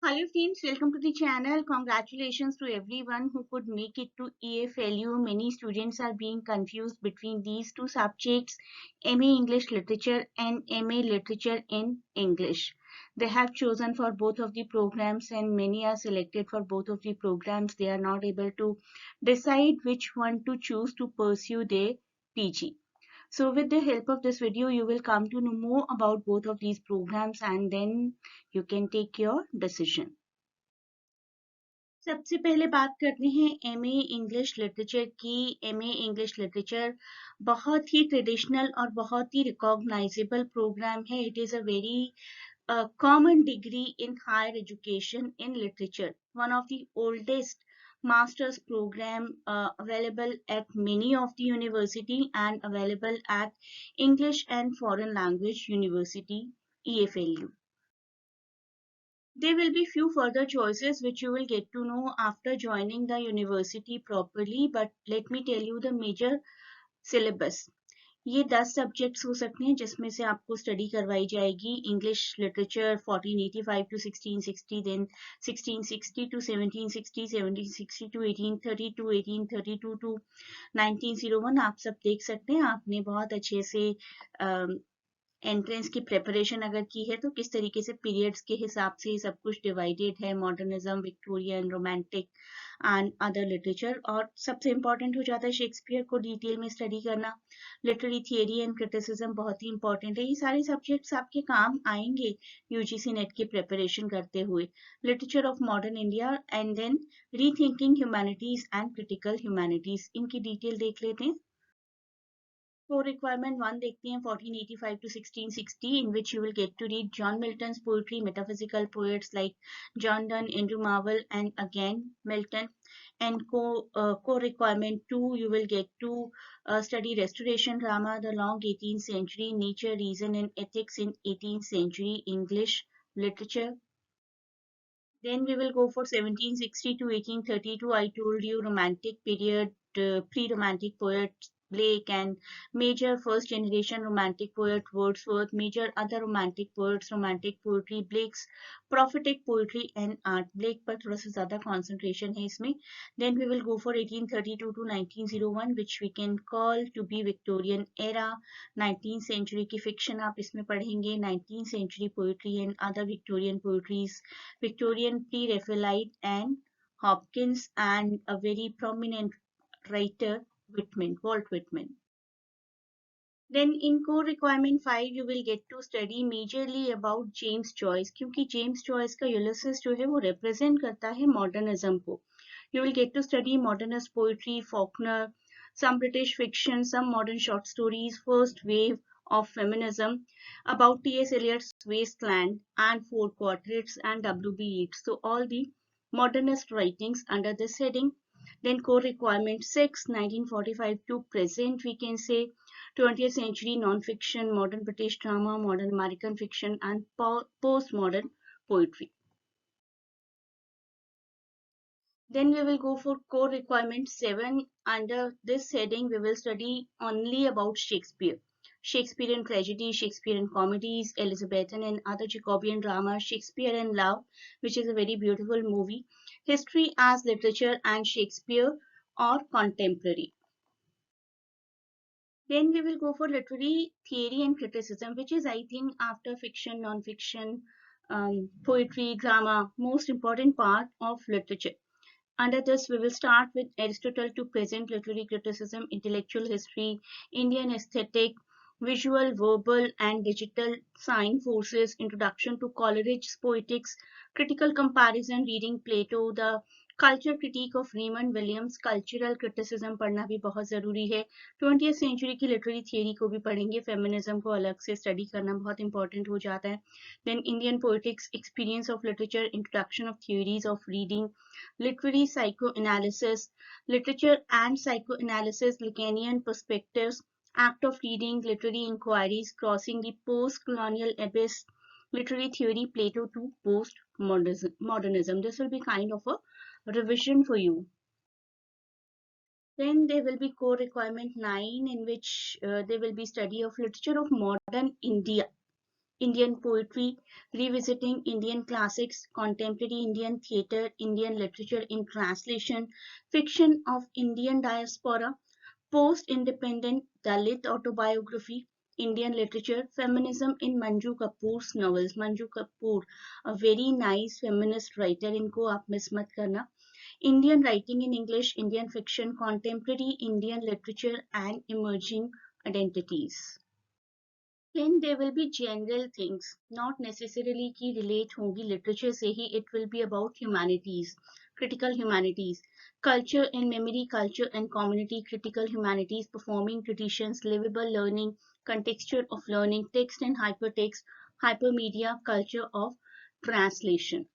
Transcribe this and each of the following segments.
Hello friends, welcome to the channel. Congratulations to everyone who could make it to EFLU. Many students are being confused between these two subjects, MA English Literature and MA Literature in English. They have chosen for both of the programs and many are selected for both of the programs. They are not able to decide which one to choose to pursue their PG. So with the help of this video, you will come to know more about both of these programs and then you can take your decision. सबसे पहले बात करते हैं MA English literature की। MA English literature बहुत ही traditional और बहुत ही recognisable programme है. It is a very common degree in higher education in literature. One of the oldest master's program available at many of the university and available at English and Foreign Language University, EFLU. There will be few further choices which you will get to know after joining the university properly, but let me tell you the major syllabus. ये 10 subjects हो सकते हैं जिसमें से आपको study करवाई जाएगी. English literature 1485 to 1660, then 1660 to 1760, 1760 to 1832, 1832 to 1901. आप सब देख सकते हैं. आपने बहुत अच्छे से एंट्रेंस की प्रिपरेशन अगर की है तो किस तरीके से पीरियड्स के हिसाब से सब कुछ डिवाइडेड है. Modernism, Victorian, romantic and other literature. और सबसे इम्पॉर्टेंट हो जाता है शेक्सपियर को डिटेल में स्टडी करना. लिटरेरी थियरी एंड क्रिटिसिज्म बहुत ही इंपॉर्टेंट है. ये सारे सब्जेक्ट्स आपके काम आएंगे यूजीसी नेट की प्रिपरेशन करते हुए. Literature of modern India and then rethinking humanities and critical humanities. इनकी डिटेल देख लेते हैं. For requirement 1 देखते हैं 1485 to 1660, in which you will get to read John Milton's poetry, metaphysical poets like John Donne, Andrew Marvell, and again Milton. And co-requirement 2, you will get to study restoration drama, the long 18th century, nature, reason, and ethics in 18th century English literature. Then we will go for 1760 to 1832. I told you romantic period, pre-romantic poets Blake and major first generation romantic poet Wordsworth, major other romantic poets, romantic poetry, Blake's prophetic poetry and art. Blake पर थोड़ा सा ज़्यादा concentration है इसमें. Then we will go for 1832 to 1901, which we can call to be Victorian era. 19th century की fiction आप इसमें पढ़ेंगे. 19th century poetry and other Victorian poetries, Victorian pre-Raphaelite and Hopkins, and a very prominent writer Whitman, Walt Whitman. Then in core requirement 5 you will get to study majorly about James Joyce, क्योंकि James Joyce का Ulysses जो है वो represent करता है modernism को. You will get to study modernist poetry, Faulkner, some British fiction, some modern short stories, first wave of feminism, about T.S. Eliot's Wasteland and Four Quatrains and W.B. Yeats. So all the modernist writings under this heading. Then core requirement 6, 1945 to present, we can say 20th century non-fiction, modern British drama, modern American fiction, and postmodern poetry. Then we will go for core requirement 7. Under this heading, we will study only about Shakespeare. Shakespearean tragedy, Shakespearean comedies, Elizabethan and other Jacobean dramas, Shakespeare and Love, which is a very beautiful movie, history as literature and Shakespeare or contemporary. Then we will go for literary theory and criticism, which is, I think, after fiction, non-fiction, poetry, drama, most important part of literature. Under this, we will start with Aristotle to present, literary criticism, intellectual history, Indian aesthetic, visual, verbal, and digital sign forces, introduction to Coleridge's poetics, critical comparison, reading Plato, the culture critique of Raymond Williams, cultural criticism पढ़ना भी बहुत ज़रूरी है. 20th century की literary theory को भी पढ़ेंगे. Feminism को अलग से study करना बहुत important हो जाता है. Then Indian poetics, experience of literature, introduction of theories of reading, literary psychoanalysis, literature and psychoanalysis, Lacanian perspectives, act of reading, literary inquiries, crossing the post-colonial abyss, literary theory, Plato to post-modernism. This will be kind of a revision for you. Then there will be core requirement 9, in which there will be study of literature of modern India. Indian poetry, revisiting Indian classics, contemporary Indian theatre, Indian literature in translation, fiction of Indian diaspora, post-independent Dalit autobiography, Indian literature, feminism in Manju Kapoor's novels. Manju Kapoor, a very nice feminist writer, इनको आप miss मत करना. Indian writing in English, Indian fiction, contemporary Indian literature and emerging identities. Then there will be general things, not necessarily ki relate hongi literature se hi, it will be about humanities, critical humanities, culture and memory, culture and community, critical humanities, performing traditions, livable learning, contexture of learning, text and hypertext, hypermedia, culture of translation.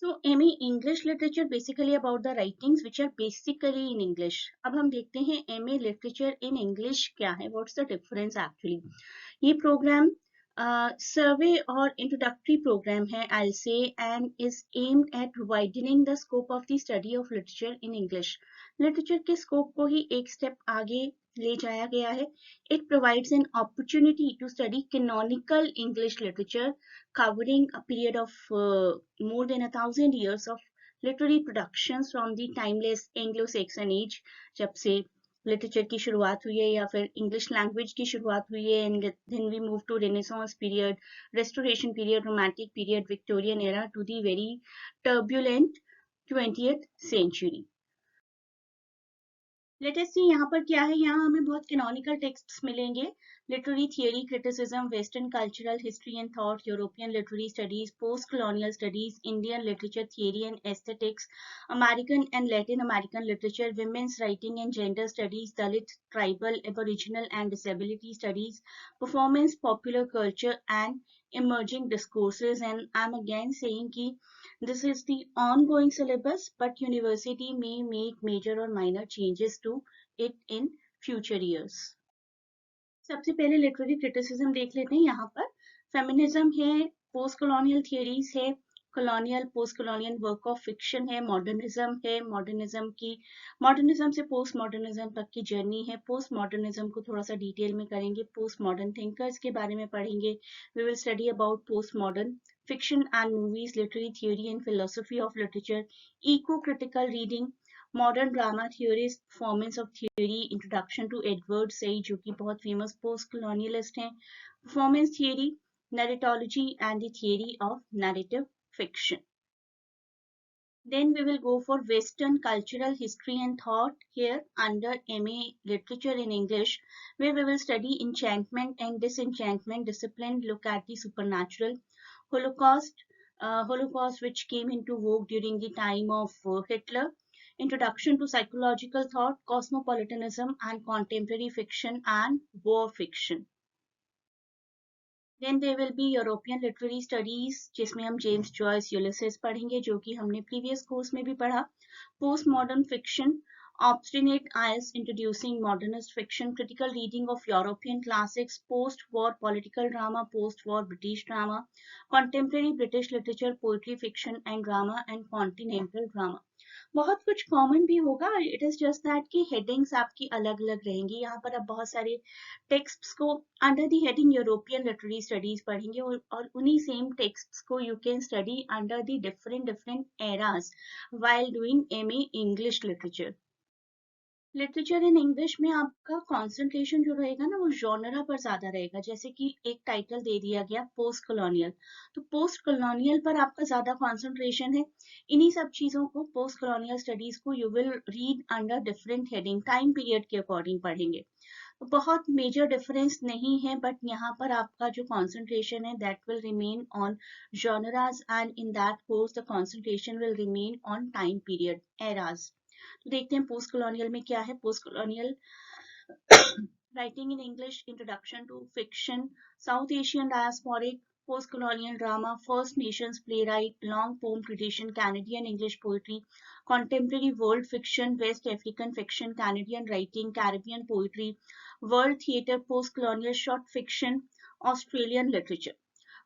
So MA English literature basically about the writings which are basically in English. अब हम देखते हैं MA literature in English क्या है, what's the difference actually. ये programme सर्वे और introductory programme है I'll say and is aimed at widening the scope of the study of literature in English. Literature के स्कोप को ही एक स्टेप आगे ले जाया गया है. It provides an opportunity to study canonical English literature covering a period of more than 1,000 years of literary productions from the timeless Anglo-Saxon age, जब से लिटरेचर की शुरुआत हुई है या फिर इंग्लिश लैंग्वेज की शुरुआत हुई है, and then we move to renaissance period, restoration period, romantic period, Victorian era to the very turbulent 20th century. Let us see यहाँ पर क्या है. यहाँ हमें बहुत कैनोनिकल टेक्स्ट्स मिलेंगे. Literary theory, criticism, western cultural history and thought, European literary studies, post colonial studies, Indian literature theory and aesthetics, American and Latin American literature, women's writing and gender studies, Dalit, tribal, aboriginal and disability studies, performance, popular culture and emerging discourses. And I'm again saying ki this is the ongoing syllabus, but university may make major or minor changes to it in future years. सबसे पहले literary criticism देख लेते हैं. यहाँ पर feminism है, post colonial theories है, colonial post colonial work of fiction है, मॉडर्निज्म है, मॉडर्निज्म से पोस्ट मॉडर्निज्म तक की जर्नी है. पोस्ट मॉडर्निज्म को थोड़ा सा डिटेल में करेंगे, पोस्ट मॉडर्न थिंकर्स के बारे में पढ़ेंगे. We will study about post modern fiction and movies, literary theory and philosophy of literature, eco-critical reading, modern drama theories, performance of theory, introduction to Edward Said जो कि बहुत famous post colonialist हैं, performance theory, narratology and the theory of narrative fiction. Then we will go for Western cultural history and thought here under MA Literature in English, where we will study enchantment and disenchantment discipline, look at the supernatural, Holocaust which came into vogue during the time of Hitler, introduction to psychological thought, cosmopolitanism and contemporary fiction and war fiction. Then there will be European literary studies जिसमें हम James Joyce, यूलिसेस पढ़ेंगे जो कि हमने previous course में भी पढ़ा. Post modern fiction, obstinate eyes introducing modernist fiction, critical reading of European classics, post-war political drama, post-war British drama, contemporary British literature, poetry, fiction and drama and continental drama. बहुत कुछ common भी होगा. It is just that कि headings आपकी अलग अलग रहेंगी. यहाँ पर आप बहुत सारे टेक्स्ट्स को under the heading European literary studies पढ़ेंगे और उन्हीं सेम टेक्स्ट्स को you can study under the different eras while doing MA English literature. Literature in English में आपका कॉन्सेंट्रेशन जो रहेगा ना वो जॉनरा पर ज्यादा रहेगा. जैसे कि एक टाइटल दे दिया गया पोस्ट कॉलोनियल, तो पोस्ट कॉलोनियल पर आपका ज्यादा कॉन्सेंट्रेशन है. इन्हीं सब चीजों को, पोस्ट कॉलोनियल स्टडीज को you will read under different heading, time period के अकॉर्डिंग पढ़ेंगे. तो बहुत मेजर डिफरेंस नहीं है, बट यहाँ पर आपका जो कॉन्सेंट्रेशन है that will remain on genres and in that course the concentration will remain on time period eras. तो देखते हैं पोस्ट कॉलोनियल में क्या है. Post colonial writing in English, introduction to fiction, South Asian diasporic, post colonial drama, first nations playwright, long poem tradition, Canadian English poetry, contemporary world fiction, West African fiction, Canadian writing, Caribbean poetry, world theatre, post colonial short fiction, Australian literature.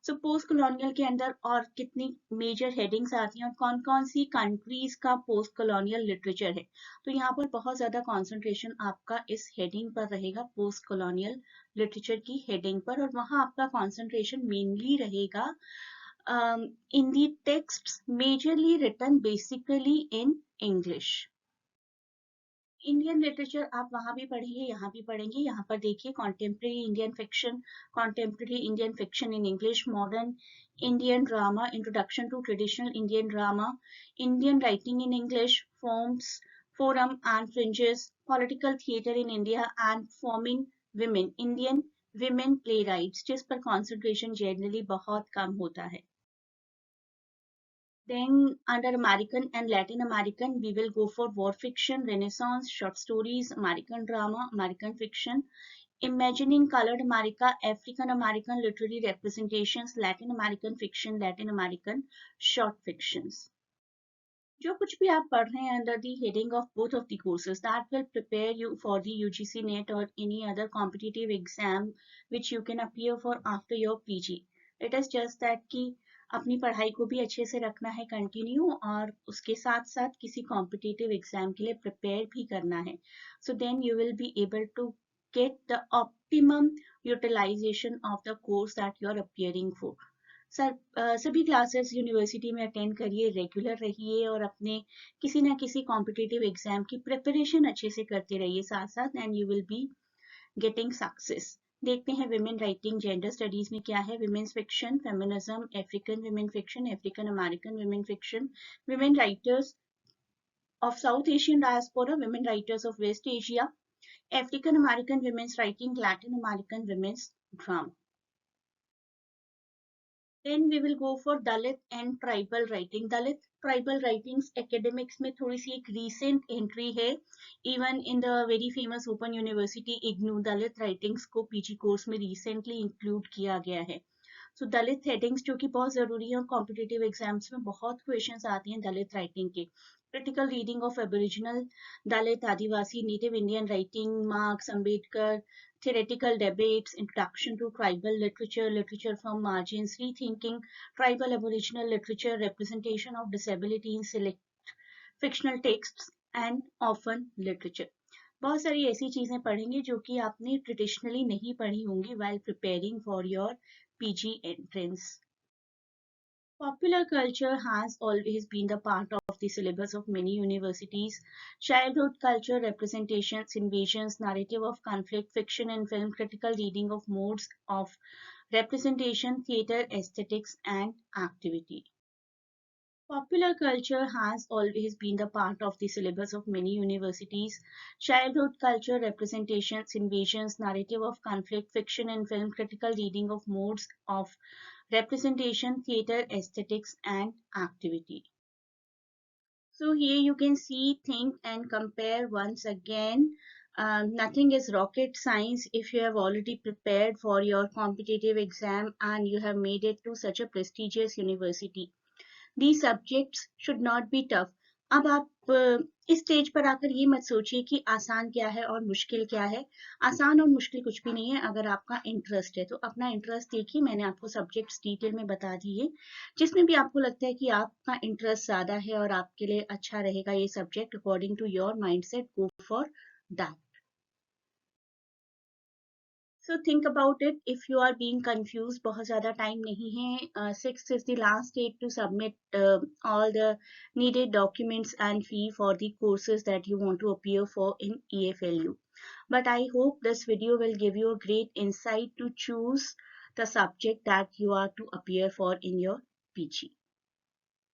So post colonial के अंदर और कितनी major headings आती हैं और कौन कौन सी countries का पोस्ट कॉलोनियल लिटरेचर है। तो यहाँ पर बहुत ज़्यादा कंसंट्रेशन आपका इस हेडिंग पर रहेगा, पोस्ट कॉलोनियल लिटरेचर की हेडिंग पर, और वहाँ आपका कंसंट्रेशन मेनली रहेगा in the texts majorly written basically in English। Indian literature आप वहां भी पढ़ेंगे, यहाँ भी पढ़ेंगे। यहाँ पर देखिए contemporary Indian fiction, contemporary Indian fiction in English, modern Indian drama, introduction to traditional Indian drama, Indian writing in English, forms, forum and fringes, political theatre in India and forming women, Indian women playwrights, जिस पर concentration generally बहुत कम होता है। Then under American and Latin American, we will go for war fiction, Renaissance, short stories, American drama, American fiction, imagining colored America, African American literary representations, Latin American fiction, Latin American short fictions. जो कुछ भी आप पढ़ रहे हैं under the heading of both of the courses, that will prepare you for the UGC NET or any other competitive exam which you can appear for after your PG. It is just that कि अपनी पढ़ाई को भी अच्छे से रखना है continue, और उसके साथ साथ किसी कॉम्पिटिटिव एग्जाम के लिए प्रिपेयर भी करना है। So then you will be able to get the optimum utilisation of the course that you are appearing for. Sir सभी क्लासेस यूनिवर्सिटी में अटेंड करिए, रेगुलर रहिए और अपने किसी ना किसी कॉम्पिटिटिव एग्जाम की प्रिपरेशन अच्छे से करते रहिए साथ साथ, and you will be getting success. देखते हैं विमेन राइटिंग जेंडर स्टडीज में क्या है। Women's fiction, feminism, African women fiction, African American women fiction, women writers of South Asian diaspora, women writers of West Asia, African American women's writing, Latin American women's drama. Then we will go for Dalit and tribal writing. Dalit tribal writings academics में थोड़ी सी एक recent entry है, even in the very famous Open University IGNU Dalit writings को PG course में recently include किया गया है। So दलित headings जो कि बहुत जरूरी है और कॉम्पिटिटिव एग्जाम्स में बहुत क्वेश्चंस आती हैं दलित राइटिंग के। Critical reading of aboriginal Dalit, Adivasi, native Indian writing, marks, Ambedkar, theoretical debates, introduction to tribal literature, literature from margins, rethinking tribal aboriginal literature, representation of disability in select fictional texts and orphan literature। बहुत सारी ऐसी चीजें पढ़ेंगे जो कि आपने traditionally नहीं पढ़ी होंगी while preparing for your PG entrance। Popular culture has always been the part of the syllabus of many universities. Childhood culture, representations, invasions, narrative of conflict, fiction and film, critical reading of modes of representation, theatre, aesthetics, and activity. Popular culture has always been the part of the syllabus of many universities. Childhood culture, representations, invasions, narrative of conflict, fiction and film, critical reading of modes of representation, theatre, aesthetics, and activity. So here you can see, think and compare once again. Nothing is rocket science if you have already prepared for your competitive exam and you have made it to such a prestigious university. These subjects should not be tough. अब आप इस stage पर आकर ये मत सोचिए कि आसान क्या है और मुश्किल क्या है। आसान और मुश्किल कुछ भी नहीं है, अगर आपका इंटरेस्ट है तो अपना इंटरेस्ट देखिए। मैंने आपको सब्जेक्ट्स डिटेल में बता दिए, जिसमें भी आपको लगता है कि आपका इंटरेस्ट ज़्यादा है और आपके लिए अच्छा रहेगा ये subject, according to your mindset, go for that. So think about it if you are being confused. बहुत ज़्यादा टाइम नहीं है। 6th is the last date to submit all the needed documents and fee for the courses that you want to appear for in EFLU. But I hope this video will give you a great insight to choose the subject that you are to appear for in your PG.